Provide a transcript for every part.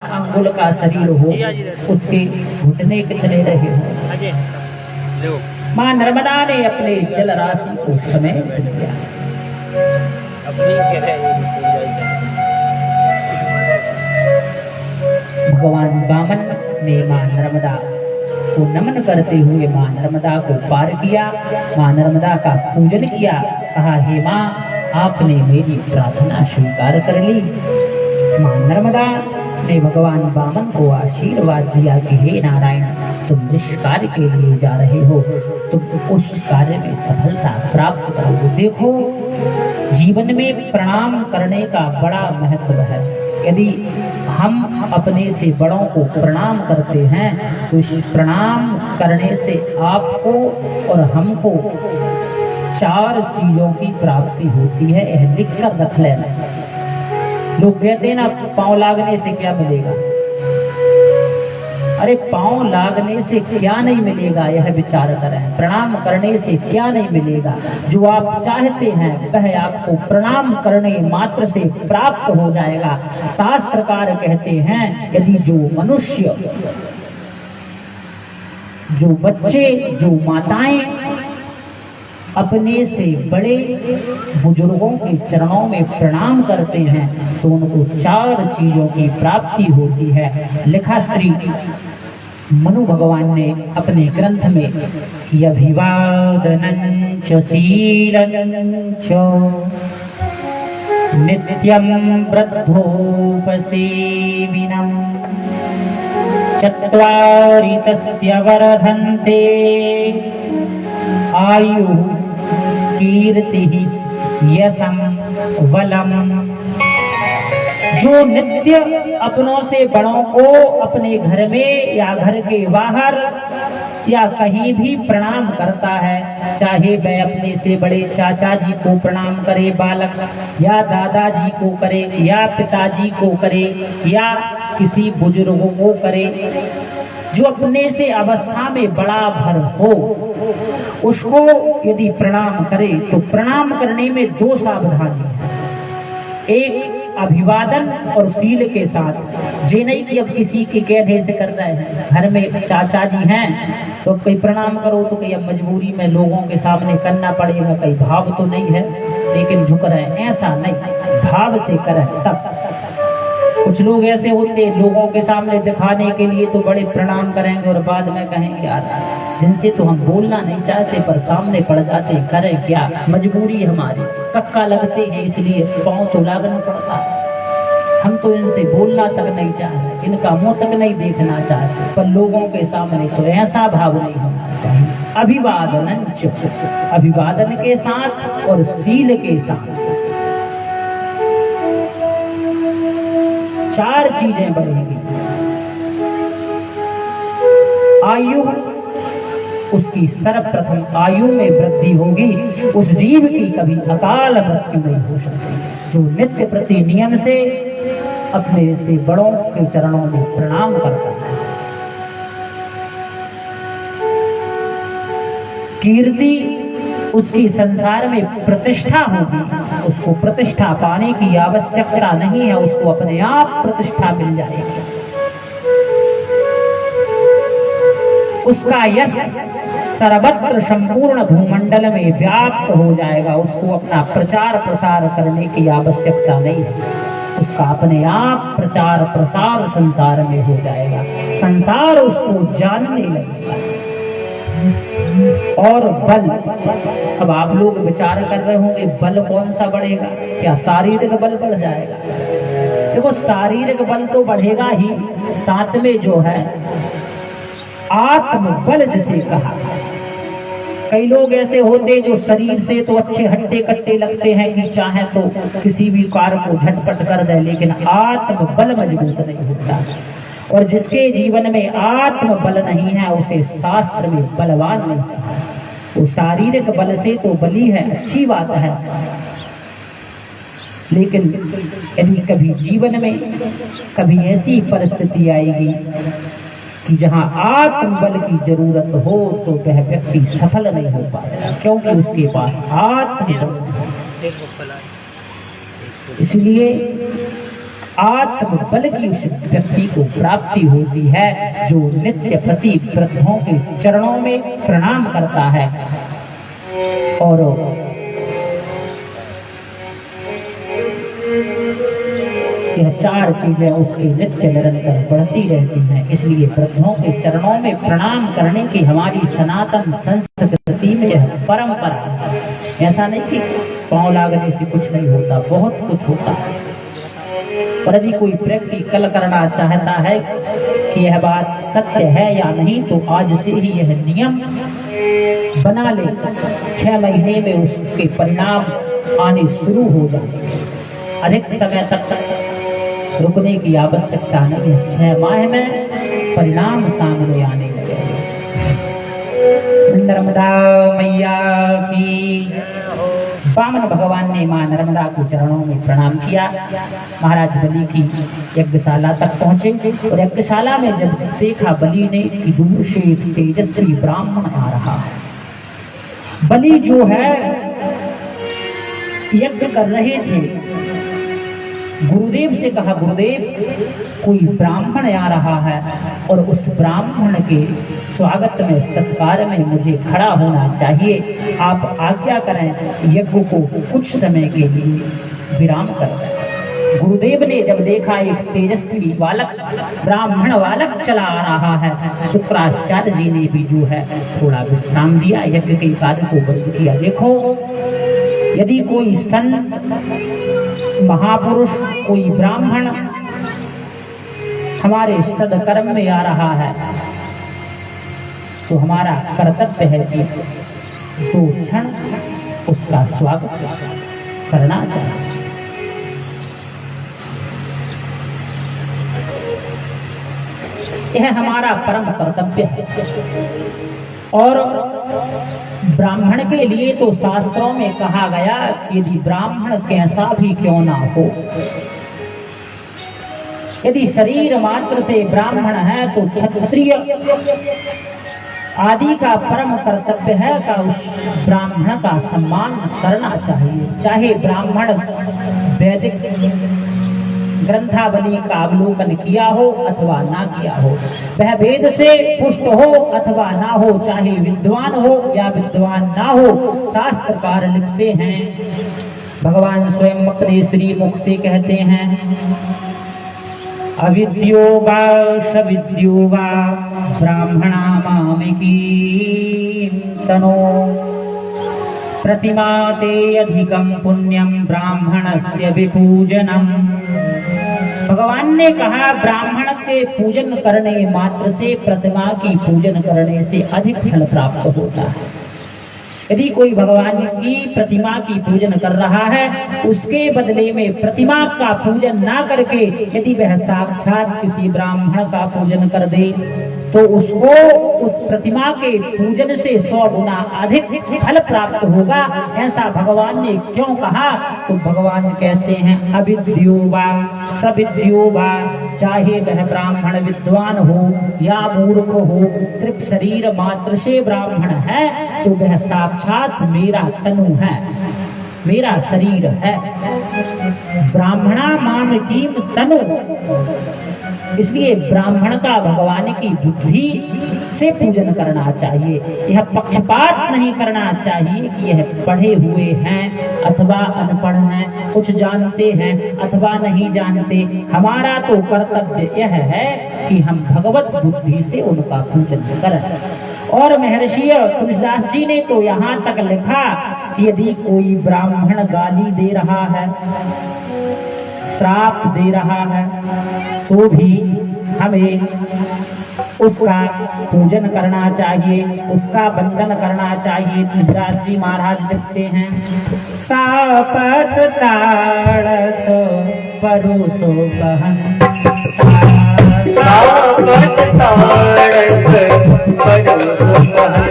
अंगुल का शरीर हो, उसके घुटने कितने रहे हो। माँ नर्मदा ने अपने जल राशि को समय दिया। भगवान वामन ने माँ नर्मदा को नमन करते हुए माँ नर्मदा को पार किया, माँ नर्मदा का पूजन किया। कहा, हे माँ, आपने मेरी प्रार्थना स्वीकार कर ली। माँ नर्मदा ने भगवान वामन को आशीर्वाद दिया कि हे नारायण, तुम जिस कार्य के लिए जा रहे हो, तुम उस कार्य में सफलता प्राप्त करोगे। देखो, जीवन में प्रणाम करने का बड़ा महत्व है। यदि हम अपने से बड़ों को प्रणाम करते हैं तो इस प्रणाम करने से आपको और हमको 4 चीजों की प्राप्ति होती है। यह लिख कर रख लेना। लोग कहते हैं ना, पांव लागने से क्या मिलेगा। अरे पांव लागने से क्या नहीं मिलेगा, यह विचार करें। प्रणाम करने से क्या नहीं मिलेगा। जो आप चाहते हैं वह आपको प्रणाम करने मात्र से प्राप्त हो जाएगा। शास्त्रकार कहते हैं, यदि जो मनुष्य, जो बच्चे, जो माताएं अपने से बड़े बुजुर्गों के चरणों में प्रणाम करते हैं तो उनको 4 चीजों की प्राप्ति होती है। लिखा श्री मनु भगवान ने अपने ग्रंथ में, अभिवादनं च शीलं च नित्यं वृद्धोपसेविनं चत्वारि तस्य वर्धन्ते आयु कीर्ति यशं बलम। जो नित्य अपनों से बड़ों को अपने घर में या घर के बाहर या कहीं भी प्रणाम करता है, चाहे वह अपने से बड़े चाचा जी को प्रणाम करे बालक, या दादाजी को करे, या पिताजी को करे, या किसी बुजुर्ग को करे, जो अपने से अवस्था में बड़ा भर हो, उसको यदि प्रणाम करे तो प्रणाम करने में 2 सावधानी है। एक, अभिवादन और शील के साथ। ये नहीं कि अब किसी के कहने से कर रहे हैं। घर में चाचा जी हैं तो कोई प्रणाम करो तो कहीं अब मजबूरी में लोगों के सामने करना पड़ेगा, कहीं भाव तो नहीं है लेकिन झुक रहे हैं, ऐसा नहीं, भाव से करें तब। कुछ लोग ऐसे होते हैं, लोगों के सामने दिखाने के लिए तो बड़े प्रणाम करेंगे और बाद में कहेंगे, यार जिनसे तो हम बोलना नहीं चाहते पर सामने पड़ जाते, करें क्या, मजबूरी हमारी, टक्का लगते हैं इसलिए पांव तो लागना पड़ता है। हम तो इनसे बोलना तक नहीं चाहते, इनका मुंह तक नहीं देखना चाहते, पर लोगों के सामने तो ऐसा भाव नहीं होना चाहिए। अभिवादन, अभिवादन के साथ और शील के साथ 4 चीजें बढ़ेंगी। आयु, उसकी सर्वप्रथम आयु में वृद्धि होगी। उस जीव की कभी अकाल मृत्यु नहीं हो सकती जो नित्य प्रति नियम से अपने से बड़ों के चरणों में प्रणाम करता है। कीर्ति, उसकी संसार में प्रतिष्ठा होगी। उसको प्रतिष्ठा पाने की आवश्यकता नहीं है, उसको अपने आप प्रतिष्ठा मिल जाएगी। उसका यश सर्वत्र संपूर्ण भूमंडल में व्याप्त हो जाएगा। उसको अपना प्रचार प्रसार करने की आवश्यकता नहीं है, उसका अपने आप प्रचार प्रसार संसार में हो जाएगा। संसार उसको जानने लगेगा। और बल, अब आप लोग विचार कर रहे होंगे बल कौन सा बढ़ेगा, क्या शारीरिक बल बढ़ जाएगा। देखो, शारीरिक बल तो बढ़ेगा ही, साथ में जो है आत्मबल जिसे कहा। कई लोग ऐसे होते जो शरीर से तो अच्छे हट्टे कट्टे लगते हैं कि चाहे तो किसी भी कार्य को झटपट कर दे, लेकिन आत्मबल मजबूत नहीं होता। और जिसके जीवन में आत्मबल नहीं है उसे शास्त्र में बलवान नहीं है। वो शारीरिक बल से तो बली है, अच्छी बात है, लेकिन यदि कभी जीवन में कभी ऐसी परिस्थिति आएगी कि जहां आत्मबल की जरूरत हो तो वह व्यक्ति सफल नहीं हो पाएगा, क्योंकि उसके पास आत्मबल। इसलिए आत्म बल की उस व्यक्ति को प्राप्ति होती है जो नित्य प्रति वृद्धों के चरणों में प्रणाम करता है और यह चार चीजें उसकी नित्य निरंतर बढ़ती रहती हैं। इसलिए वृद्धों के चरणों में प्रणाम करने की हमारी सनातन संस्कृति में यह परंपरा है। ऐसा नहीं कि पांव लागने से कुछ नहीं होता, बहुत कुछ होता है। पर यदि कोई प्रैक्टिकल करना चाहता है कि यह बात सत्य है या नहीं, तो आज से ही यह नियम बना ले। 6 महीने में उसके परिणाम आने शुरू हो जाए। अधिक समय तक रुकने की आवश्यकता नहीं है। 6 माह में परिणाम सामने आने लगे। नर्मदा मैया की। वामन भगवान ने मां नर्मदा को चरणों में प्रणाम किया। महाराज बलि की यज्ञशाला तक पहुंचे और यज्ञशाला में जब देखा बलि ने कि दूर से एक तेजस्वी ब्राह्मण आ रहा है। बलि जो है यज्ञ कर रहे थे, गुरुदेव से कहा, गुरुदेव कोई ब्राह्मण आ रहा है और उस ब्राह्मण के स्वागत में सत्कार में मुझे खड़ा होना चाहिए। आप आज्ञा करें, यज्ञ को कुछ समय के लिए विराम कर। गुरुदेव ने जब देखा एक तेजस्वी बालक, ब्राह्मण बालक चला आ रहा है, शुक्राचार्य जी ने भी जो है थोड़ा विश्राम दिया, यज्ञ के कार्य को बंद किया। देखो, यदि कोई संत, महापुरुष, कोई ब्राह्मण हमारे सदकर्म में आ रहा है तो हमारा कर्तव्य है कि 2 क्षण उसका स्वागत करना चाहिए। यह हमारा परम कर्तव्य है। और ब्राह्मण के लिए तो शास्त्रों में कहा गया कि यदि ब्राह्मण कैसा भी क्यों ना हो, यदि शरीर मात्र से ब्राह्मण है तो क्षत्रिय आदि का परम कर्तव्य है का उस ब्राह्मण का सम्मान करना चाहिए। चाहे ब्राह्मण वैदिक ग्रंथावली का अवलोकन किया हो अथवा ना किया हो, वह वेद से पुष्ट हो अथवा ना हो, चाहे विद्वान हो या विद्वान ना हो, शास्त्रकार लिखते हैं, भगवान स्वयं अपने श्री मुख से कहते हैं, अविद्योगा सविद्योगा ब्राह्मणा मामिकी तनो प्रतिमा ते अधिकम पुण्यम ब्राह्मणस्य विपूजनम। भगवान ने कहा, ब्राह्मण के पूजन करने मात्र से प्रतिमा की पूजन करने से अधिक फल प्राप्त होता है। यदि कोई भगवान की प्रतिमा की पूजन कर रहा है, उसके बदले में प्रतिमा का पूजन ना करके यदि वह साक्षात किसी ब्राह्मण का पूजन कर दे तो उसको उस प्रतिमा के पूजन से 100 गुना अधिक फल प्राप्त होगा। ऐसा भगवान ने क्यों कहा? तो भगवान कहते हैं, अविद्योवा सविद्योवा, चाहे वह ब्राह्मण विद्वान हो या मूर्ख हो, सिर्फ शरीर मात्र से ब्राह्मण है तो वह साक्षात मेरा तनु है, मेरा शरीर है। ब्राह्मणा माम कीम तनु। इसलिए ब्राह्मण का भगवान की बुद्धि से पूजन करना चाहिए। यह पक्षपात नहीं करना चाहिए कि यह पढ़े हुए हैं अथवा अनपढ़ हैं, कुछ जानते हैं अथवा नहीं जानते। हमारा तो कर्तव्य यह है कि हम भगवत बुद्धि से उनका पूजन करें। और महर्षि तुलसीदास जी ने तो यहाँ तक लिखा कि यदि कोई ब्राह्मण गाली दे रहा है, श्राप दे रहा है, तो भी हमें उसका पूजन करना चाहिए, उसका वंदन करना चाहिए। तुलसीदास जी महाराज लिखते हैं, सापत ताड़त परुसो कहन, सापत ताड़त परुसो कहन,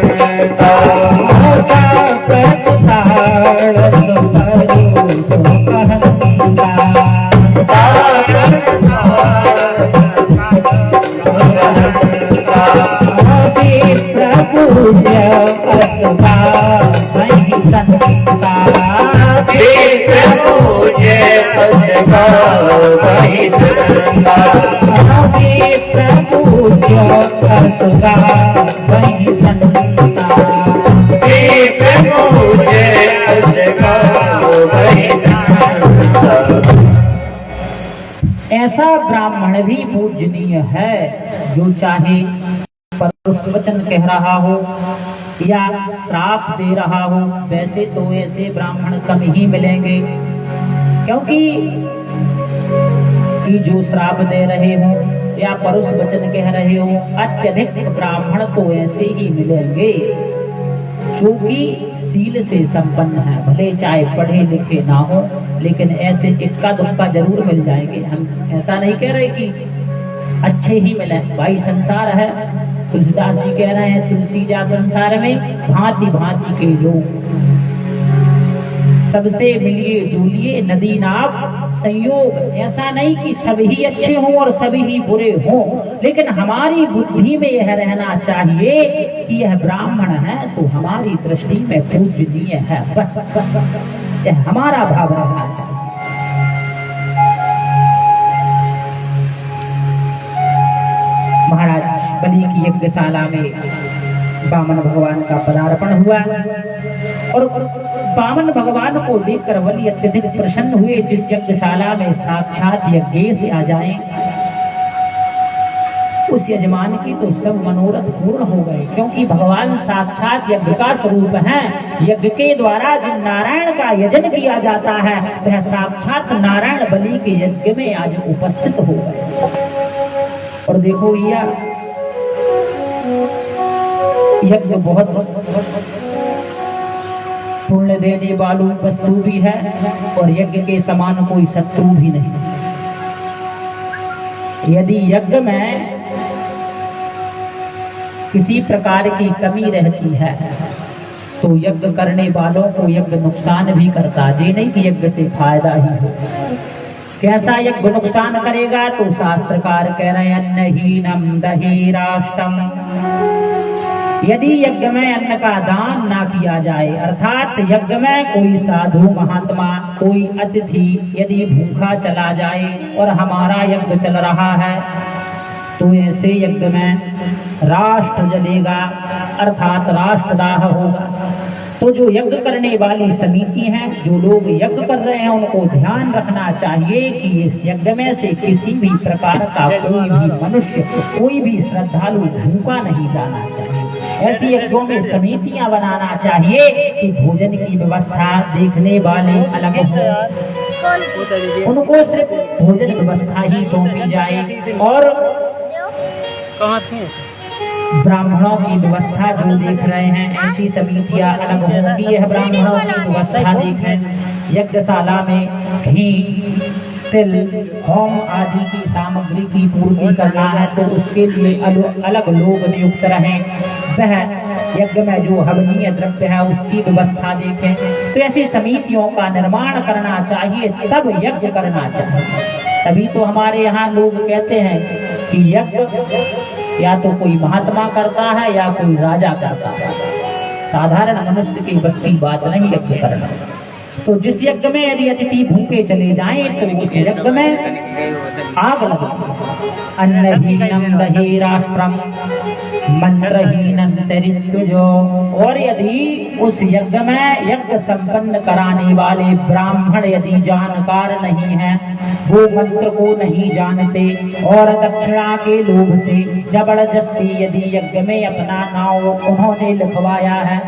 सापत ताड़त परुसो कहन, पूज्य असभा वही संता, पूज्य गाओ भाई संता हे प्रभु जो असगा वही संता हे प्रभु जय असगा भाई संता। ऐसा ब्राह्मण भी पूजनीय है जो चाहे परुष वचन कह रहा हो या श्राप दे रहा हो। वैसे तो ऐसे ब्राह्मण कम ही मिलेंगे, क्योंकि कि जो श्राप दे रहे हो या परुष वचन कह रहे हो, अत्यधिक ब्राह्मण तो ऐसे ही मिलेंगे जो कि सील से संपन्न है। भले चाहे पढ़े लिखे ना हो, लेकिन ऐसे इक्का दुक्का जरूर मिल जाएंगे। हम ऐसा नहीं कह रहे कि अच्छे ही मिले, भाई संसार है। तुलसीदास जी कह रहे हैं, तुलसी जा संसार में भांति भांति के लोग, सबसे मिलिए जुलिए नदी नाव संयोग। ऐसा नहीं कि सभी अच्छे हों और सभी ही बुरे हों, लेकिन हमारी बुद्धि में यह रहना चाहिए कि यह ब्राह्मण है तो हमारी दृष्टि में पूजनीय है, बस यह हमारा भाव रहना चाहिए। महाराज बलि की यज्ञशाला में वामन भगवान का पदार्पण हुआ और वामन भगवान को देखकर बलि अत्यधिक प्रसन्न हुए। जिस यज्ञशाला में साक्षात यज्ञेश आ जाएं, उस यजमान की तो सब मनोरथ पूर्ण हो गए, क्योंकि भगवान साक्षात यज्ञ का स्वरूप हैं। यज्ञ के द्वारा जिन नारायण का यजन किया जाता है, वह साक्षात नारायण बलि के यज्ञ में आज उपस्थित हो गए। और देखो यज्ञ बहुत पुण्य देने वाली वस्तु भी है और यज्ञ के समान कोई शत्रु भी नहीं। यदि यज्ञ में किसी प्रकार की कमी रहती है तो यज्ञ करने वालों को यज्ञ नुकसान भी करता है। ये नहीं कि यज्ञ से फायदा ही हो। कैसा यज्ञ नुकसान करेगा? तो शास्त्रकार कह रहे हैं, अन्नहीनम दही राष्ट्रम। यदि यज्ञ में अन्न का दान ना किया जाए, अर्थात यज्ञ में कोई साधु महात्मा, कोई अतिथि यदि भूखा चला जाए और हमारा यज्ञ चल रहा है, तो ऐसे यज्ञ में राष्ट्र जलेगा, अर्थात राष्ट्रदाह होगा। तो जो यज्ञ करने वाली समिति है, जो लोग यज्ञ कर रहे हैं, उनको ध्यान रखना चाहिए कि इस यज्ञ में से किसी भी प्रकार का कोई भी मनुष्य, कोई भी श्रद्धालु भूखा नहीं जाना चाहिए। ऐसी यज्ञों में समितियां बनाना चाहिए कि भोजन की व्यवस्था देखने वाले अलग हों, उनको सिर्फ भोजन व्यवस्था ही सौंपी जाए और ब्राह्मणों की व्यवस्था जो देख रहे हैं, ऐसी समितियां अलग होंगी। यह ब्राह्मणों की व्यवस्था देखें। यज्ञशाला में घी, तिल, होम आदि की सामग्री की पूर्ति करना है तो उसके लिए अलग लोग नियुक्त रहें। वह यज्ञ में जो हवनीय द्रव्य है उसकी व्यवस्था देखें। तो ऐसी समितियों का निर्माण करना चाहिए, तब यज्ञ करना चाहिए। तभी तो हमारे यहाँ लोग कहते हैं कि यज्ञ या तो कोई महात्मा करता है या कोई राजा करता है, साधारण मनुष्य की बस की बात नहीं यज्ञ करना। तो जिस यज्ञ में यदि अतिथि भूखे चले जाएं तो उस यज्ञ में आग लगे। अन्नहीनम दही राष्ट्रम मंत्रहीनम तरित्वजो। और यदि उस यज्ञ में यज्ञ संपन्न कराने वाले ब्राह्मण यदि जानकार नहीं है, वो मंत्र को नहीं जानते और दक्षिणा के लोभ से जबरदस्ती यदि यज्ञ में अपना नाम उन्होंने लिखवाया है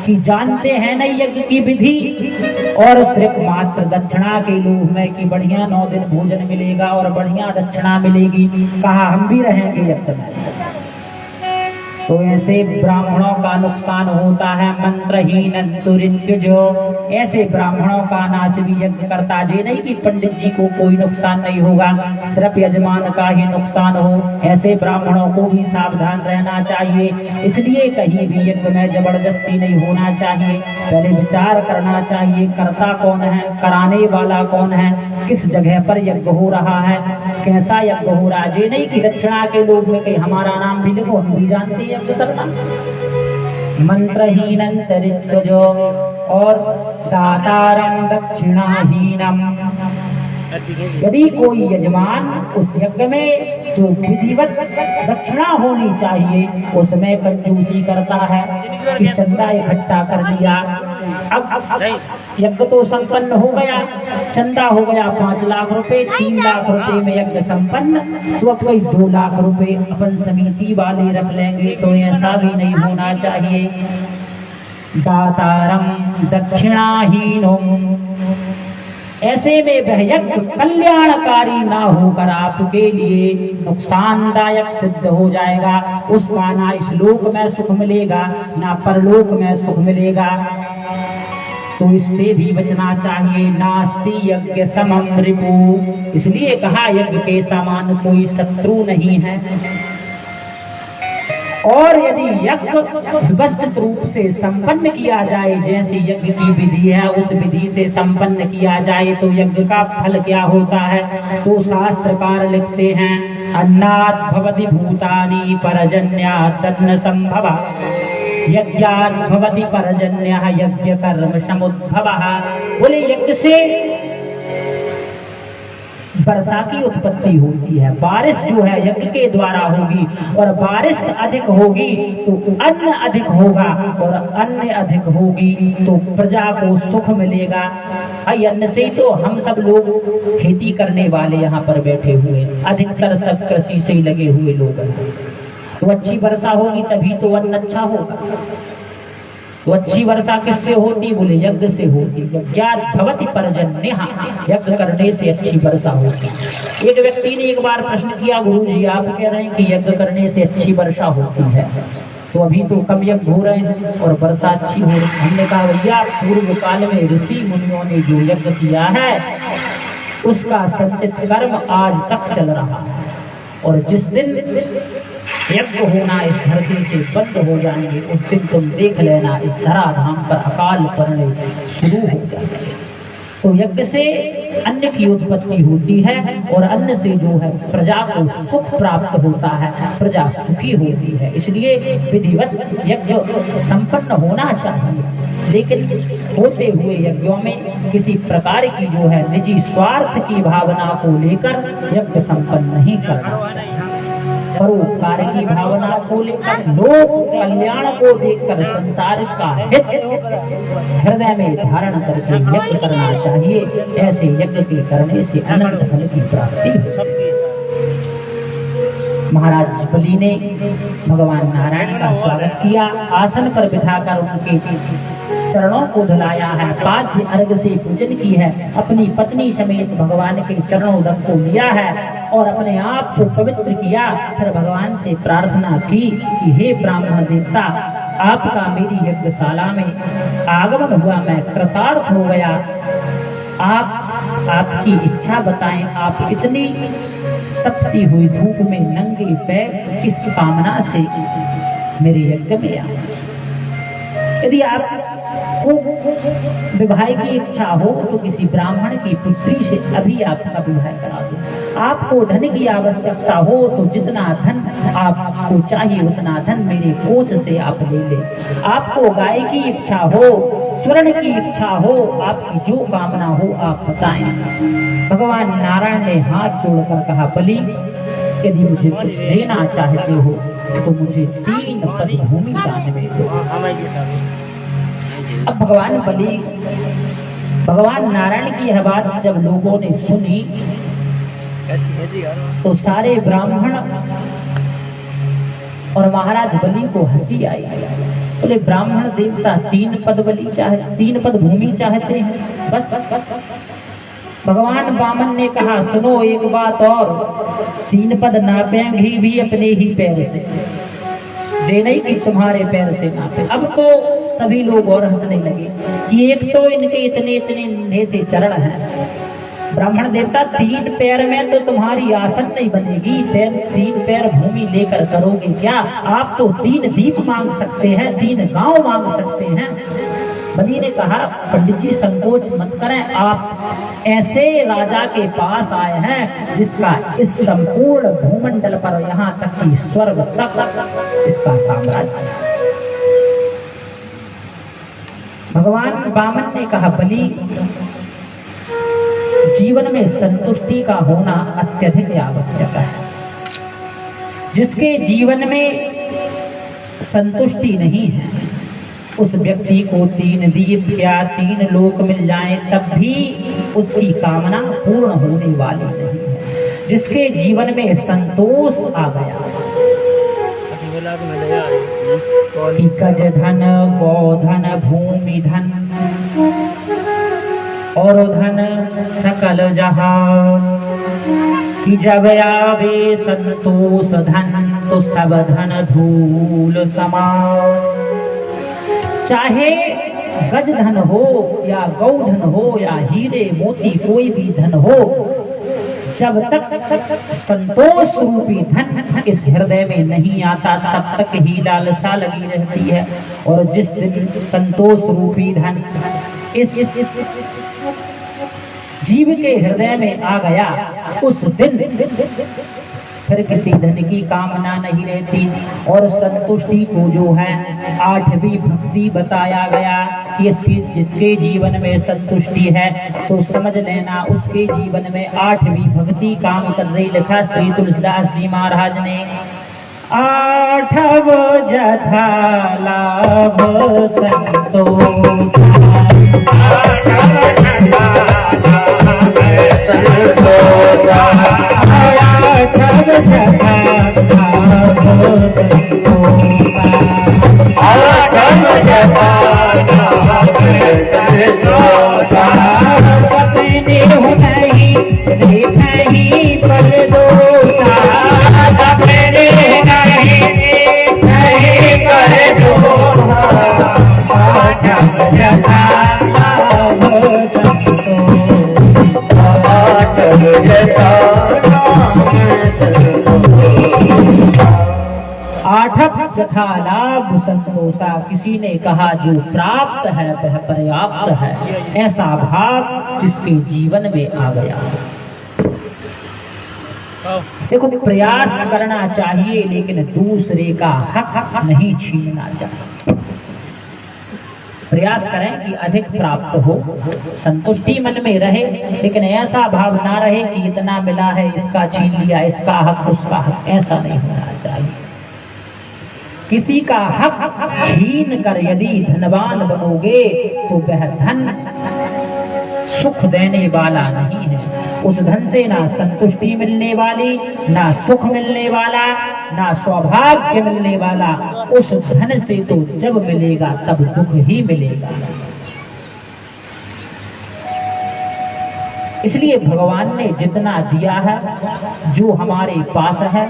कि जानते हैं नहीं यज्ञ की विधि, और सिर्फ मात्र दक्षिणा के लोभ में कि बढ़िया 9 दिन भोजन मिलेगा और बढ़िया दक्षिणा मिलेगी, कहा हम भी रहेंगे यज्ञ में, तो ऐसे ब्राह्मणों का नुकसान होता है। मंत्रहीन तुरिंत्यो, ऐसे ब्राह्मणों का नाश भी यज्ञ करता। जे नहीं कि पंडित जी को कोई नुकसान नहीं होगा, सिर्फ यजमान का ही नुकसान हो। ऐसे ब्राह्मणों को भी सावधान रहना चाहिए। इसलिए कहीं भी यज्ञ में जबरदस्ती नहीं होना चाहिए। पहले विचार करना चाहिए, करता कौन है, कराने वाला कौन है, किस जगह पर यज्ञ हो रहा है, कैसा यज्ञ हो रहा है। जे नहीं कि दक्षिणा के लोग में कहीं हमारा नाम भी लिखो, हम भी जानते हैं यज्ञ करना। मंत्रहीनं तरित्वजो और दातारं दक्षिणाहीनम, यदि कोई यजमान उस यज्ञ में जो विधिवत दक्षिणा होनी चाहिए उसमें कंजूसी करता है कि चंदा इकट्ठा कर लिया, अब यज्ञ तो संपन्न हो गया, चंदा हो गया 5 लाख रुपए, 3 लाख रुपए में यज्ञ संपन्न, तो अब कोई 2 लाख रुपए अपन समिति वाले रख लेंगे, तो ऐसा भी नहीं होना चाहिए। दातारम दक्षिणाहीनों, ऐसे में वह यज्ञ कल्याणकारी ना होकर आपके लिए नुकसानदायक सिद्ध हो जाएगा। उसका ना इस लोक में सुख मिलेगा ना परलोक में सुख मिलेगा, तो इससे भी बचना चाहिए। नास्ति यज्ञ समम रिपु, इसलिए कहा यज्ञ के समान कोई शत्रु नहीं है। और यदि यज्ञ व्यवस्थित रूप से संपन्न किया जाए, जैसे यज्ञ की विधि है उस विधि से संपन्न किया जाए, तो यज्ञ का फल क्या होता है? तो शास्त्रकार लिखते हैं, अन्नात् भवति भूतानि परजन्यात् तन्न संभवा, यज्ञात् भवति परजन्यः यज्ञ कर्म समुद्भवः। बोले यज्ञ से वर्षा की उत्पत्ति होती है, बारिश जो है यज्ञ के द्वारा होगी, और बारिश अधिक होगी तो अन्न अधिक होगा, और अन्न अधिक होगी तो प्रजा को सुख मिलेगा। अन्न से तो हम सब लोग खेती करने वाले यहाँ पर बैठे हुए, अधिकतर सब कृषि से ही लगे हुए लोग हैं, तो अच्छी वर्षा होगी तभी तो अन्न अच्छा होगा। तो अच्छी वर्षा किससे होती? बोले यज्ञ से होती। यज्ञात् भवति पर्जन्यः, यज्ञ करने से अच्छी वर्षा होती। एक व्यक्ति ने एक बार प्रश्न किया, गुरुजी आप कह रहे हैं कि यज्ञ करने से अच्छी वर्षा होती है, तो अभी तो कम यज्ञ हो रहे हैं और वर्षा अच्छी हो रही। हमने कहा भैया पूर्व काल में ऋषि मुनियों ने जो यज्ञ किया है उसका संचित कर्म आज तक चल रहा है, और जिस दिन यज्ञ होना इस धरती से बंद हो जाएंगे उस दिन तुम देख लेना इस धराधाम पर अकाल पड़ने शुरू हो जाएंगे। तो यज्ञ से अन्न की उत्पत्ति होती है, और अन्न से जो है प्रजा को सुख प्राप्त होता है, प्रजा सुखी होती है। इसलिए विधिवत यज्ञ संपन्न होना चाहिए, लेकिन होते हुए यज्ञों में किसी प्रकार की जो है निजी स्वार्थ की भावना को लेकर यज्ञ संपन्न नहीं करना चाहिए। परोपकार की भावना को लेकर, लोक कल्याण को देखकर, संसार का हित हृदय में धारण करके यज्ञ करना चाहिए। ऐसे यज्ञ के करने से अनंत फल की प्राप्ति होती। महाराज बलि ने भगवान नारायण का स्वागत किया, आसन पर बिठाकर उनके चरणों को धुलाया है, पाद्य अर्घ से पूजन की है, अपनी पत्नी समेत भगवान के चरणोदक को लिया है और अपने आप को पवित्र किया। फिर भगवान से प्रार्थना की कि हे ब्राह्मण देवता, आपका मेरी यज्ञशाला में आगमन हुआ, मैं कृतार्थ हो गया। आप आपकी इच्छा बताएं, आप इतनी तपती हुई धूप में नंगे पैर किस कामना से मेरे यज्ञ में आए? यदि आपको विवाह की इच्छा हो तो किसी ब्राह्मण की पुत्री से अभी आपका विवाह करा दो। आपको धन की आवश्यकता हो तो जितना धन आपको चाहिए उतना धन मेरे कोष से आप ले ले। आपको गाय की इच्छा हो, स्वर्ण की इच्छा हो, आपकी जो कामना हो आप बताएं। भगवान नारायण ने हाथ जोड़कर कहा, बलि यदि मुझे कुछ देना चाहते हो तो मुझे 3 पद भूमि दान में दो। अब भगवान नारायण की यह बात जब लोगों ने सुनी तो सारे ब्राह्मण और महाराज बलि को हंसी आई। बोले ब्राह्मण देवता 3 पद बलि चाहे, 3 पद भूमि चाहते हैं बस। भगवान वामन ने कहा, सुनो एक बात और, 3 पद नापेंगे भी अपने ही पैर से, ये नहीं कि तुम्हारे पैर से नापे। अब तो सभी लोग और हंसने लगे कि एक तो इनके इतने इतने से चरण हैं, ब्राह्मण देवता 3 पैर में तो तुम्हारी आसन नहीं बनेगी, 3 पैर भूमि लेकर करोगे क्या? आप तो 3 दीप मांग सकते हैं, 3 गांव मांग सकते हैं। बलि ने कहा, पंडित जी संकोच मत करें, आप ऐसे राजा के पास आए हैं जिसका इस संपूर्ण भूमंडल पर यहाँ तक कि स्वर्ग तक इसका साम्राज्य। भगवान वामन ने कहा, बलि जीवन में संतुष्टि का होना अत्यधिक आवश्यक है। जिसके जीवन में संतुष्टि नहीं है, उस व्यक्ति को 3 दीप या 3 लोक मिल जाएं तब भी उसकी कामना पूर्ण होने वाली नहीं है। जिसके जीवन में संतोष आ गया, कि गज धन, गौधन, भूमि धन और धन सकल जहान, कि जब आवे संतोष धन तो सब धन धूल समान। चाहे गज धन हो या गौधन हो या हीरे मोती कोई भी धन हो, जब तक संतोष रूपी धन इस हृदय में नहीं आता तब तक ही लालसा लगी रहती है। और जिस दिन संतोष रूपी धन इस जीव के हृदय में आ गया, उस दिन फिर किसी धन की कामना नहीं रहती। और संतुष्टि को जो है 8वीं भक्ति बताया गया कि जिसके जीवन में संतुष्टि है तो समझ लेना उसके जीवन में 8वीं भक्ति काम कर रही। लिखा श्री तुलसीदास जी महाराज ने, 8 जथा लाभ संतोष, 8 जथा लाभ संतोषा। किसी ने कहा जो प्राप्त है वह पर्याप्त है, ऐसा भाव जिसके जीवन में आ गया। देखो, प्रयास करना चाहिए लेकिन दूसरे का हक नहीं छीनना चाहिए। प्रयास करें कि अधिक प्राप्त हो, संतुष्टि मन में रहे, लेकिन ऐसा भाव ना रहे कि इतना मिला है इसका छीन लिया, इसका हक उसका हक, ऐसा नहीं होना चाहिए। किसी का हक छीन कर यदि धनवान बनोगे तो वह धन सुख देने वाला नहीं है। उस धन से ना संतुष्टि मिलने वाली, ना सुख मिलने वाला, ना सौभाग्य मिलने वाला। उस धन से तो जब मिलेगा तब दुख ही मिलेगा। इसलिए भगवान ने जितना दिया है, जो हमारे पास है,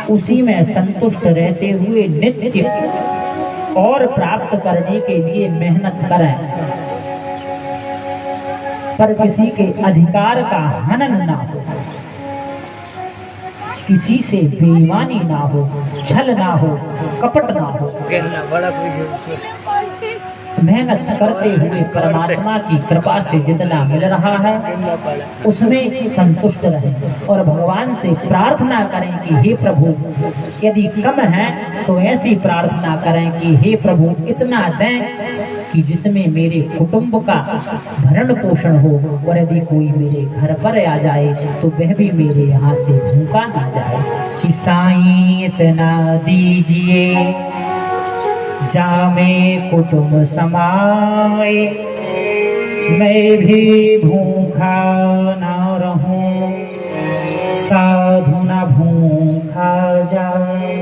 उसी में संतुष्ट रहते हुए नित्य और प्राप्त करने के लिए मेहनत करें, पर किसी के अधिकार का हनन ना हो, किसी से बेईमानी ना हो, छल ना हो, कपट ना हो। मेहनत करते हुए परमात्मा की कृपा से जितना मिल रहा है उसमें संतुष्ट रहें और भगवान से प्रार्थना करें कि हे प्रभु, यदि कम है तो ऐसी प्रार्थना करें कि हे प्रभु इतना दें कि जिसमें मेरे कुटुंब का भरण पोषण हो, और यदि कोई मेरे घर पर आ जाए तो वह भी मेरे यहाँ से भूखा ना जाए। कि साईं इतना दीजिए जामे कुटुंब समाए, मैं भी भूखा ना रहूं, साधु न भूखा जाए।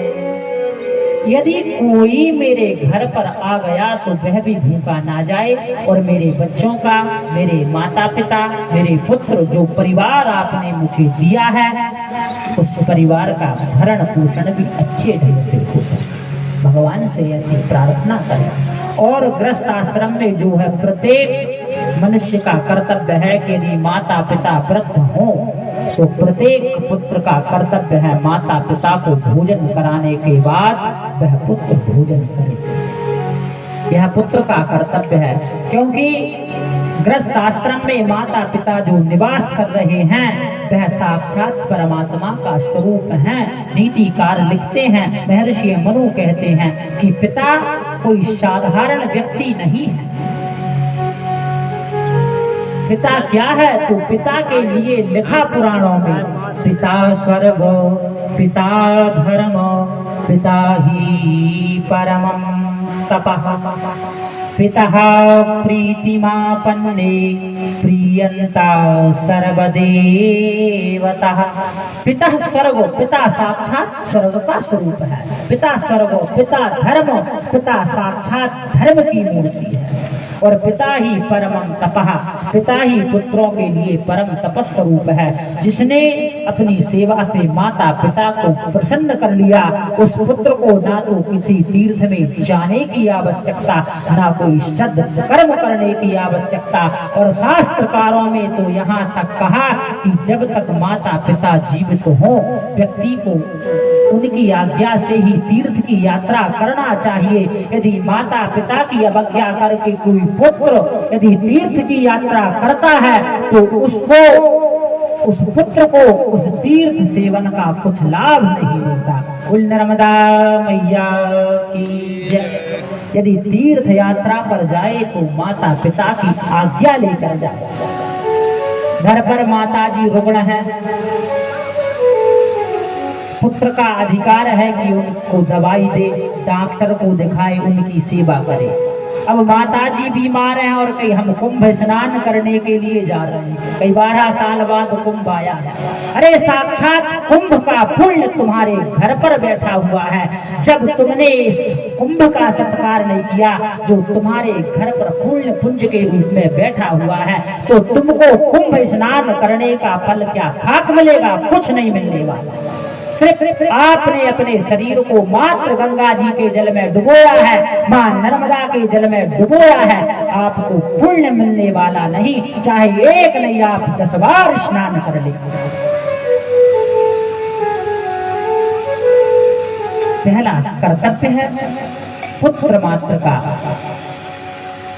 यदि कोई मेरे घर पर आ गया तो वह भी भूखा ना जाए, और मेरे बच्चों का, मेरे माता पिता, मेरे पुत्र, जो परिवार आपने मुझे दिया है, उस परिवार का भरण पोषण भी अच्छे ढंग से हो सके। भगवान से ऐसी प्रार्थना करें। और गृहस्थ आश्रम में जो है प्रत्येक मनुष्य का कर्तव्य है कि यदि माता पिता वृद्ध हो तो प्रत्येक पुत्र का कर्तव्य है माता पिता को भोजन कराने के बाद वह पुत्र भोजन करे। यह पुत्र का कर्तव्य है, क्योंकि गृहस्थ आश्रम में माता पिता जो निवास कर रहे हैं वह साक्षात परमात्मा का स्वरूप है। नीतिकार लिखते हैं, महर्षि मनु कहते हैं कि पिता कोई साधारण व्यक्ति नहीं है। पिता क्या है? तो पिता के लिए लिखा पुराणों में, पिता स्वर्ग, पिता धर्म, पिता ही परमं तपः, पितः प्रीतिमापन्ने प्रियंता सर्वदेवतः। पिता स्वर्ग, पिता साक्षात स्वर्ग का स्वरूप है। पिता स्वर्ग, पिता धर्म, पिता साक्षात धर्म की मूर्ति है। और पिता ही परमं तपः, पिता ही पुत्रों के लिए परम तपस्वरूप है। जिसने अपनी सेवा से माता पिता को प्रसन्न कर लिया, उस पुत्र को ना तो किसी तीर्थ में जाने की आवश्यकता, ना कोई सद कर्म करने की आवश्यकता। और शास्त्रकारों में तो यहाँ तक कहा कि जब तक माता पिता जीवित हो, व्यक्ति को उनकी आज्ञा से ही तीर्थ की यात्रा करना चाहिए। यदि माता पिता की अवज्ञा करके कोई पुत्र यदि तीर्थ की यात्रा करता है, तो उसको, उस पुत्र को उस तीर्थ सेवन का कुछ लाभ नहीं मिलता। कुल नर्मदा मैया की जय। यदि तीर्थ यात्रा पर जाए तो माता पिता की आज्ञा लेकर जाए। घर पर माता जी रुग्ण है, पुत्र का अधिकार है कि उनको दवाई दे, डॉक्टर को दिखाए, उनकी सेवा करे। अब माता जी बीमार हैं और कहीं हम कुंभ स्नान करने के लिए जा रहे हैं, कई 12 साल बाद कुंभ आया है। अरे साक्षात कुंभ का पुण्य तुम्हारे घर पर बैठा हुआ है। जब तुमने इस कुंभ का सत्कार नहीं किया, जो तुम्हारे घर पर पुण्य पुंज के रूप में बैठा हुआ है, तो तुमको कुंभ स्नान करने का फल क्या खाक मिलेगा? कुछ नहीं मिलने वाला। सिर्फ आपने अपने शरीर को मात्र गंगा जी के जल में डुबोया है, मां नर्मदा के जल में डुबोया है। आपको पुण्य मिलने वाला नहीं, चाहे एक नहीं आप 10 बार स्नान कर ले। पहला कर्तव्य है पुत्र मात्र का,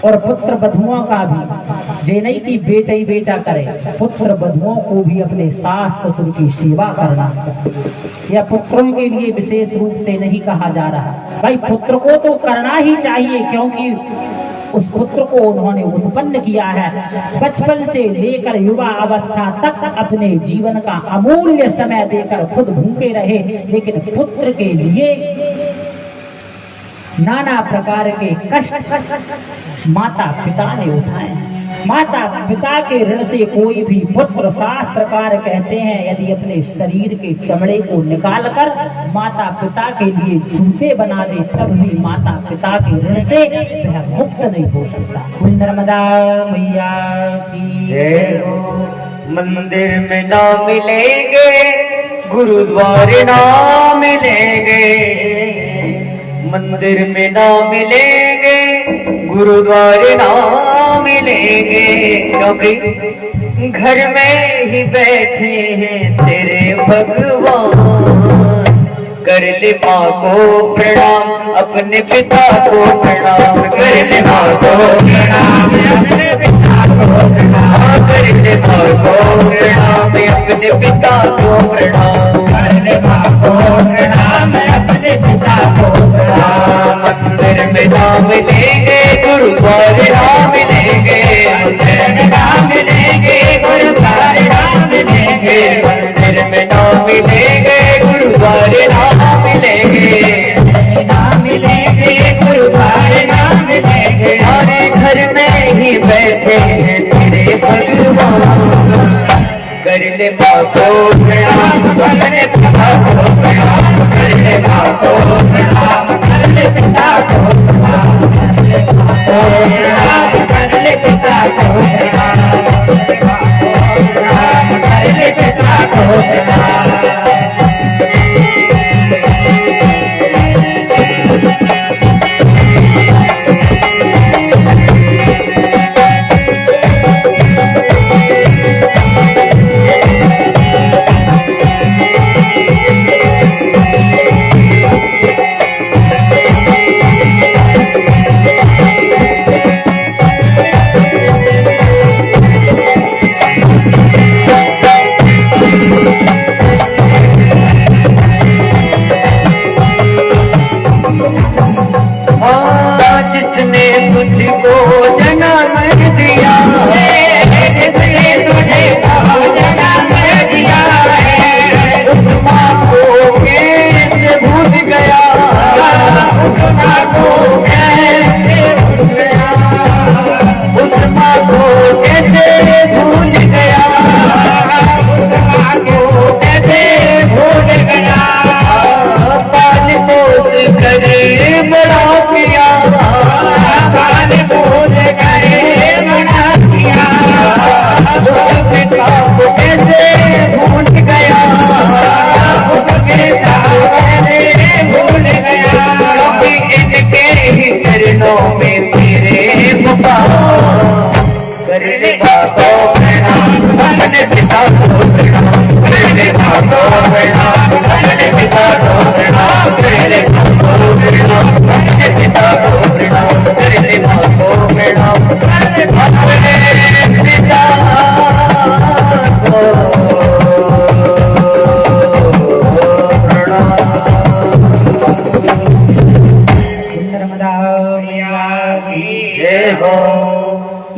और पुत्र बधुओं का भी। जे नहीं कि बेटा ही बेटा करे, पुत्र बधुओं को भी अपने सास ससुर की सेवा करना चाहिए। यह पुत्रों के लिए विशेष रूप से नहीं कहा जा रहा, भाई पुत्र को तो करना ही चाहिए, क्योंकि उस पुत्र को उन्होंने उत्पन्न किया है। बचपन से लेकर युवा अवस्था तक अपने जीवन का अमूल्य समय देकर खुद भूखे रहे, लेकिन पुत्र के लिए नाना प्रकार के कष्ट माता पिता ने उठाए हैं। माता पिता के ऋण से कोई भी पुत्र, शास्त्रकार कहते हैं, यदि अपने शरीर के चमड़े को निकालकर माता पिता के लिए जूते बना दे, तब भी माता पिता के ऋण से वह मुक्त नहीं हो सकता। कुल नर्मदा मैया की जय। मंदिर में ना मिलेंगे, गुरुद्वारे ना मिलेंगे, मंदिर में ना मिलेंगे, गुरुद्वारे ना मिलेंगे, क्योंकि घर में ही बैठे हैं तेरे भगवान। कर ले माँ को प्रणाम, अपने पिता को प्रणाम, कर ले माँ को प्रणाम, अपने पिता को प्रणाम, कर ले माँ को प्रणाम, अपने पिता को प्रणाम, कर ले माँ को प्रणाम, अपने पिता को प्रणाम। मंदिर में नाम लेंगे, गुरुद्वारे नाम लेंगे, मंदिर में नाम लेंगे, गुरुद्वारे नाम लेंगे, मंदिर में नाम लेंगे, गुरुद्वारे नाम लेंगे, नाम लेंगे, गुरुद्वारे नाम लेंगे। हमारे घर में ही बैठे हैं तेरे भगवान। कर ले माँ को प्रणाम, कर ले पिता को प्रणाम, कर ले माँ को प्रणाम, कर ले पिता को प्रणाम, कर ले माँ को प्रणाम, कर ले पिता को प्रणाम, कर ले पिता को प्रणाम।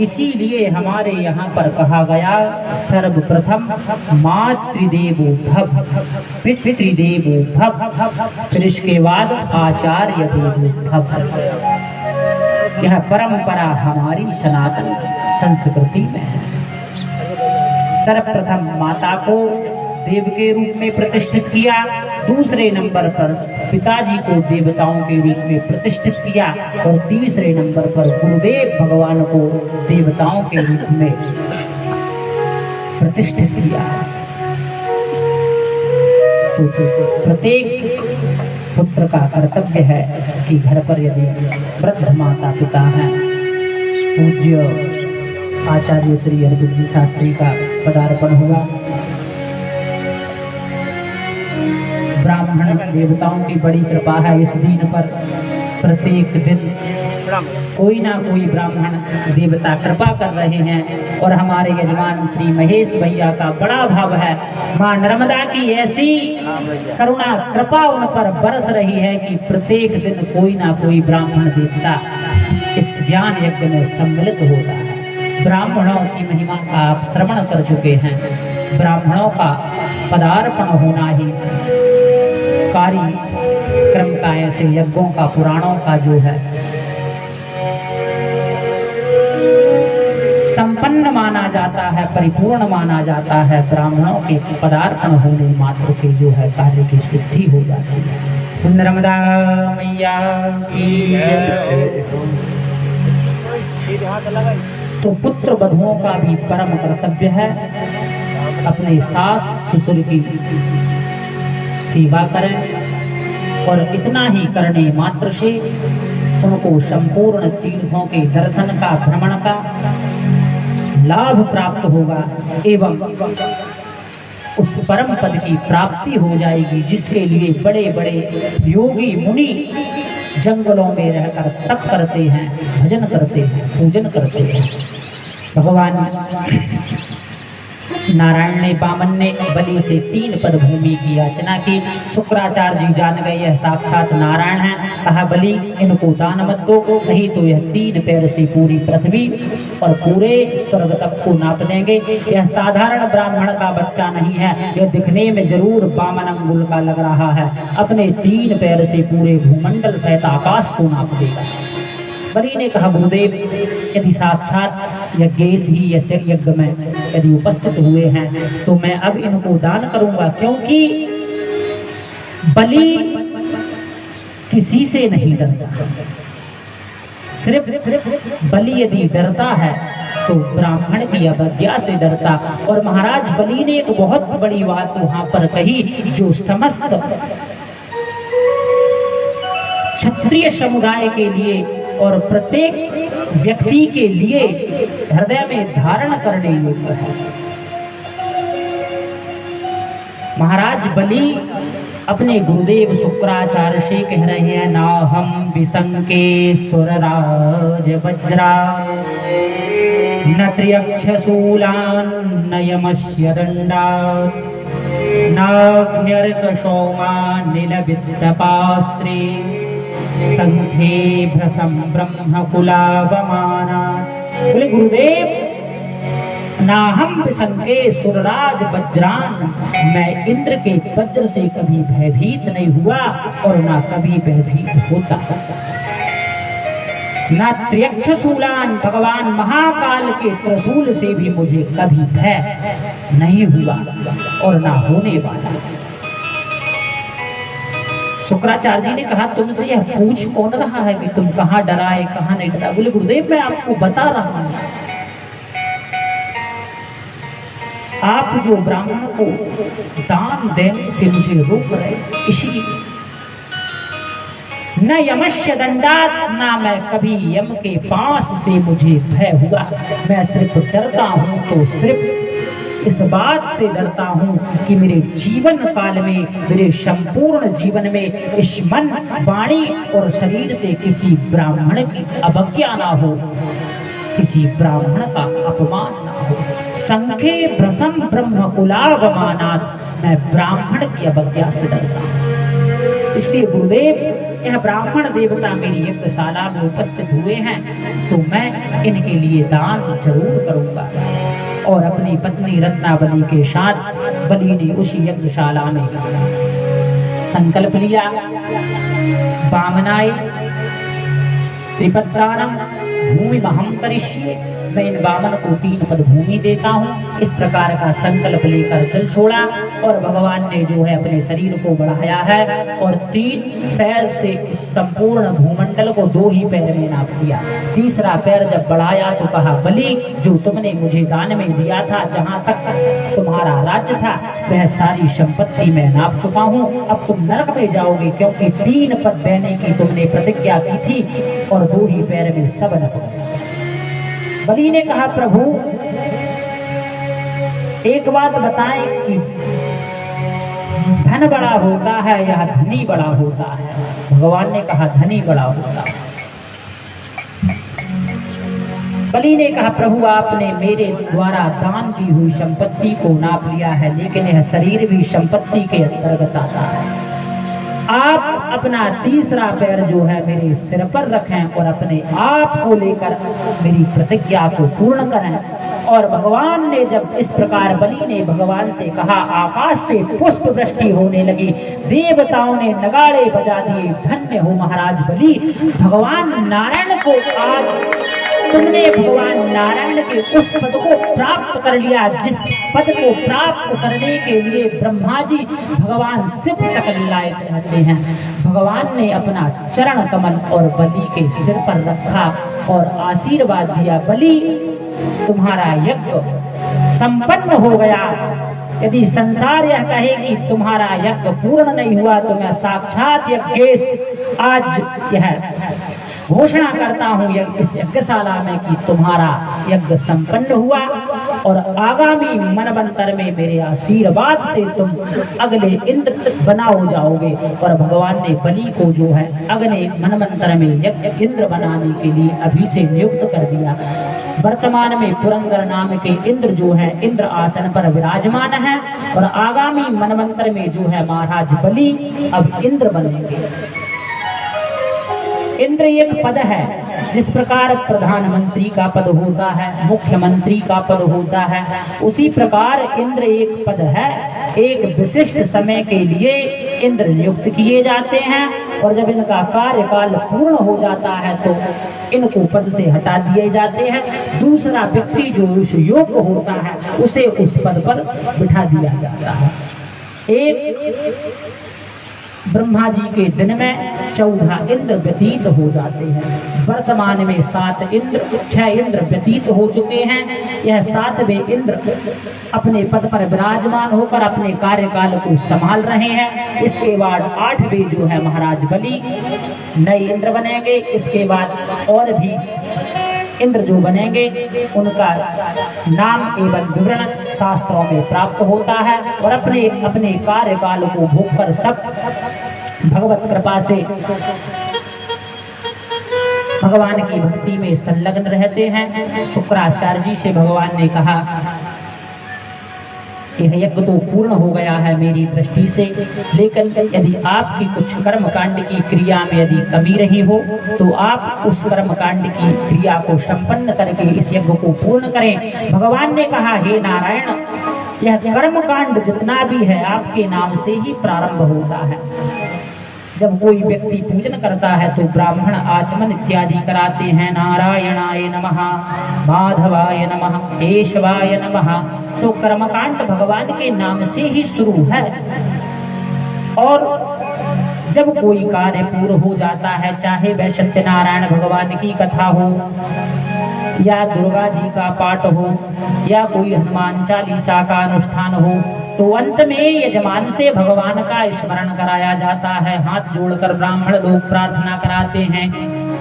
इसीलिए हमारे यहाँ पर कहा गया सर्वप्रथम मातृदेवो भव, पितृदेवो भव, फिर इसके बाद आचार्य देवो भव। यह परंपरा हमारी सनातन संस्कृति में है। सर्वप्रथम माता को देव के रूप में प्रतिष्ठित किया, दूसरे नंबर पर पिताजी को देवताओं के रूप में प्रतिष्ठित किया और तीसरे नंबर पर गुरुदेव भगवान को देवताओं के रूप में प्रतिष्ठित किया। तो प्रत्येक पुत्र का कर्तव्य है कि घर पर यदि वृद्ध माता पिता हैं, पूज्य आचार्य श्री अरविंद जी शास्त्री का पदार्पण हुआ। ब्राह्मण देवताओं की बड़ी कृपा है इस दिन पर। प्रत्येक दिन कोई ना कोई ब्राह्मण देवता कृपा कर रहे हैं और हमारे यजमान श्री महेश भैया का बड़ा भाव है। मां नर्मदा की ऐसी करुणा कृपा उन पर बरस रही है कि प्रत्येक दिन कोई ना कोई ब्राह्मण देवता इस ज्ञान यज्ञ में सम्मिलित होता है। ब्राह्मणों की महिमा का आप श्रवण कर चुके हैं। ब्राह्मणों का पदार्पण होना ही कार्यक्रम का, ऐसे यज्ञों का, पुराणों का जो है संपन्न माना जाता है, परिपूर्ण माना जाता है। ब्राह्मणों के पदार्पण होने मात्र से जो है कार्य की सिद्धि हो जाती है। नर्मदा मैया की जय। तो पुत्र वधुओं का भी परम कर्तव्य है अपने सास ससुर की सेवा करें और इतना ही करने मात्र से उनको संपूर्ण तीर्थों के दर्शन का, भ्रमण का लाभ प्राप्त होगा एवं उस परम पद की प्राप्ति हो जाएगी जिसके लिए बड़े बड़े योगी मुनि जंगलों में रहकर तप करते हैं, भजन करते हैं, पूजन करते हैं। भगवान नारायण ने, बामन ने बलि से 3 पद भूमि की याचना की। शुक्राचार्य जी जान गए यह साक्षात नारायण है। कहा बलि इनको दान मत दो, नहीं तो यह 3 पैर से पूरी पृथ्वी और पूरे स्वर्ग तक को नाप देंगे। यह साधारण ब्राह्मण का बच्चा नहीं है, यह दिखने में जरूर बामन अंगुल का लग रहा है, अपने 3 पैर से पूरे भूमंडल सहित आकाश को नाप देगा। बलि ने कहा गुरुदेव यदि साक्षात यज्ञेश ही ऐसे यज्ञ में यदि उपस्थित हुए हैं तो मैं अब इनको दान करूंगा, क्योंकि बलि किसी से नहीं डरता। सिर्फ बलि यदि डरता है तो ब्राह्मण की अवज्ञा से डरता। और महाराज बलि ने एक बहुत बड़ी बात वहां पर कही जो समस्त क्षत्रिय समुदाय के लिए और प्रत्येक व्यक्ति के लिए हृदय में धारण करने योग्य है। महाराज बलि अपने गुरुदेव शुक्राचार्य से कह रहे हैं, ना हम विसंके सुरराज वज्रा न त्र्यक्ष शूलान न यमस्य दंडा नाग्न्यर्क सौमा नीलविद्यपास्त्रे संघे भ्रसम ब्रह्म कुलावमाना। बोले गुरुदेव ना हम विसंके सुरराज वज्रान, मैं इंद्र के वज्र से कभी भयभीत नहीं हुआ और ना कभी भयभीत होता। ना त्र्यक्ष शूलान, भगवान महाकाल के त्रिशूल से भी मुझे कभी भय नहीं हुआ और ना होने वाला। शुक्राचार्य जी ने कहा तुमसे यह पूछ कौन रहा है कि तुम कहाँ डराए कहाँ नहीं डरा। बोले गुरुदेव मैं आपको बता रहा हूं, आप जो ब्राह्मण को दान देने से मुझे रोक रहे, इसलिए न यमस्य दंडात, ना मैं कभी यम के पास से मुझे भय हुआ। मैं सिर्फ डरता हूं तो सिर्फ इस बात से डरता हूं कि मेरे जीवन काल में, मेरे संपूर्ण जीवन में इस मन, वाणी और शरीर से किसी ब्राह्मण की अवज्ञा ना हो, किसी ब्राह्मण का अपमान ना हो। संखे भ्रसम ब्रह्म कुलावमानात्, मैं ब्राह्मण की अवज्ञा से डरता हूं। इसलिए गुरुदेव, यह ब्राह्मण देवता मेरी यज्ञशाला में उपस्थित हुए हैं, तो मैं इनके लिए दान जरूर करूंगा। और अपनी पत्नी रत्नावली के साथ बलि ने उसी यज्ञशाला में संकल्प लिया, वामनाय त्रिपत्राणम भूमि महम करिष्ये, मैं इन वामन को 3 पद भूमि देता हूँ। इस प्रकार का संकल्प लेकर चल छोड़ा और भगवान ने जो है अपने शरीर को बढ़ाया है और 3 पैर से इस संपूर्ण भूमंडल को 2 ही पैर में नाप दिया। तीसरा पैर जब बढ़ाया तो कहा, बलि, जो तुमने मुझे दान में दिया था, जहाँ तक तुम्हारा राज्य था वह सारी संपत्ति मैं नाप चुका हूँ। अब तुम नरक में जाओगे, क्योंकि 3 पद देने की तुमने प्रतिज्ञा की थी और 2 ही पैर में सब नप। बलि ने कहा, प्रभु एक बात बताएं कि धन बड़ा होता है या धनी बड़ा होता है? भगवान ने कहा, धनी बड़ा होता है। बलि ने कहा, प्रभु आपने मेरे द्वारा दान की हुई संपत्ति को नाप लिया है, लेकिन यह शरीर भी संपत्ति के अंतर्गत आता है। आप अपना तीसरा पैर जो है मेरे सिर पर रखें और अपने आप को लेकर मेरी प्रतिज्ञा को पूर्ण करें। और भगवान ने जब इस प्रकार बलि ने भगवान से कहा, आकाश से पुष्प वृष्टि होने लगी, देवताओं ने नगाड़े बजा दिए। धन्य हो महाराज बलि, भगवान नारायण को आज तुमने भगवान नारायण के उस पद को प्राप्त कर लिया जिस पद को प्राप्त करने के लिए ब्रह्मा जी भगवान शिव तक लायक रहते हैं। भगवान ने अपना चरण कमल और बलि के सिर पर रखा और आशीर्वाद दिया, बलि तुम्हारा यज्ञ संपन्न हो गया। यदि संसार यह कहे कि तुम्हारा यज्ञ पूर्ण नहीं हुआ तो मैं साक्षात यज्ञेश आज यह घोषणा करता हूँ इस यज्ञशाला में कि तुम्हारा यज्ञ संपन्न हुआ और आगामी मनवंतर में मेरे आशीर्वाद से तुम अगले इंद्र बना हो जाओगे। और भगवान ने बलि को जो है अगले मनवंतर में यज्ञ इंद्र बनाने के लिए अभी से नियुक्त कर दिया। वर्तमान में पुरंदर नाम के इंद्र जो है इंद्र आसन पर विराजमान है और आगामी मनवंतर में जो है महाराज बलि अब इंद्र बनेंगे। इंद्र एक पद है, जिस प्रकार प्रधानमंत्री का पद होता है, मुख्यमंत्री का पद होता है, उसी प्रकार इंद्र एक पद है। एक विशिष्ट समय के लिए इंद्र नियुक्त किए जाते हैं और जब इनका कार्यकाल पूर्ण हो जाता है तो इनको पद से हटा दिए जाते हैं। दूसरा व्यक्ति जो उस योग्य होता है उसे उस पद पर बिठा दिया जाता है। एक ब्रह्मा जी के दिन में 14 इंद्र व्यतीत हो जाते हैं। वर्तमान में 6 इंद्र व्यतीत हो चुके हैं। यह 7वें इंद्र अपने पद पर विराजमान होकर अपने कार्यकाल को संभाल रहे हैं। इसके बाद 8वें जो है महाराज बलि नए इंद्र बनेंगे। इसके बाद और भी इंद्र जो बनेंगे उनका नाम एवं विवरण शास्त्रों में प्राप्त होता है और अपने अपने कार्यकाल को भोगकर सब भगवत कृपा से भगवान की भक्ति में संलग्न रहते हैं। शुक्राचार्य जी से भगवान ने कहा, यह यज्ञ तो पूर्ण हो गया है मेरी दृष्टि से, लेकिन यदि आपकी कुछ कर्मकांड की क्रिया में यदि कमी रही हो तो आप उस कर्मकांड की क्रिया को संपन्न करके इस यज्ञ को पूर्ण करें। भगवान ने कहा, हे नारायण, यह कर्मकांड जितना भी है आपके नाम से ही प्रारंभ होता है। जब कोई व्यक्ति पूजन करता है तो ब्राह्मण आचमन इत्यादि कराते हैं। नारायणाय नमः, माधवाय नमः, केशवाय नमः। तो कर्मकांड भगवान के नाम से ही शुरू है। और जब कोई कार्य पूर्ण हो जाता है, चाहे वह सत्यनारायण भगवान की कथा हो या दुर्गा जी का पाठ हो या कोई हनुमान चालीसा का अनुष्ठान हो, तो अंत में यजमान से भगवान का स्मरण कराया जाता है। हाथ जोड़कर ब्राह्मण लोग प्रार्थना कराते हैं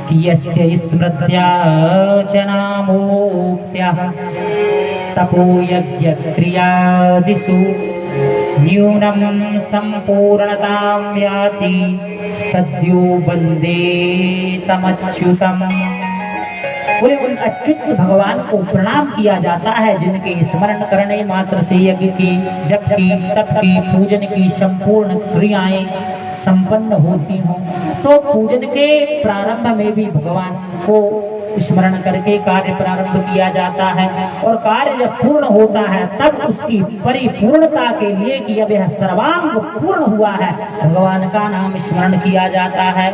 कि यस्य स्मृत्या जनामोक्त्यः तपो यज्ञ क्रियादिषु न्यूनं संपूर्णतां याति सद्यो वन्दे तमच्युतम्। बोले उन अच्युत भगवान को प्रणाम किया जाता है जिनके स्मरण करने मात्र से यज्ञ की, जप की, तप की, पूजन की संपूर्ण क्रियाएं संपन्न होती हों। तो पूजन के प्रारंभ में भी भगवान को स्मरण करके कार्य प्रारंभ किया जाता है, और कार्य जब पूर्ण होता है तब उसकी परिपूर्णता के लिए कि अब यह सर्वांग पूर्ण हुआ है, भगवान का नाम स्मरण किया जाता है।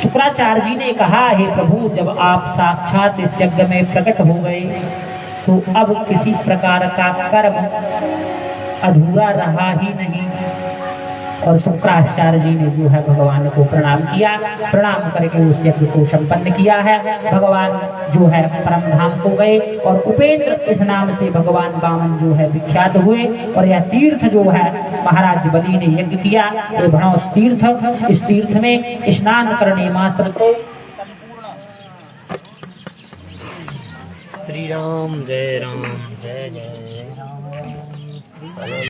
शुक्राचार्य जी ने कहा, हे प्रभु, जब आप साक्षात इस यज्ञ में प्रकट हो गए तो अब किसी प्रकार का कर्म अधूरा रहा ही नहीं। और शुक्राचार्य जी ने जो है भगवान को प्रणाम किया, प्रणाम करके उस यज्ञ को संपन्न किया है। भगवान जो है परम धाम को गए और उपेंद्र इस नाम से भगवान वामन जो है विख्यात हुए। और यह तीर्थ जो है महाराज बलि ने यज्ञ किया, ये भणौस तीर्थ, इस तीर्थ में स्नान करने मात्र को श्री राम जय राम जय जय राम।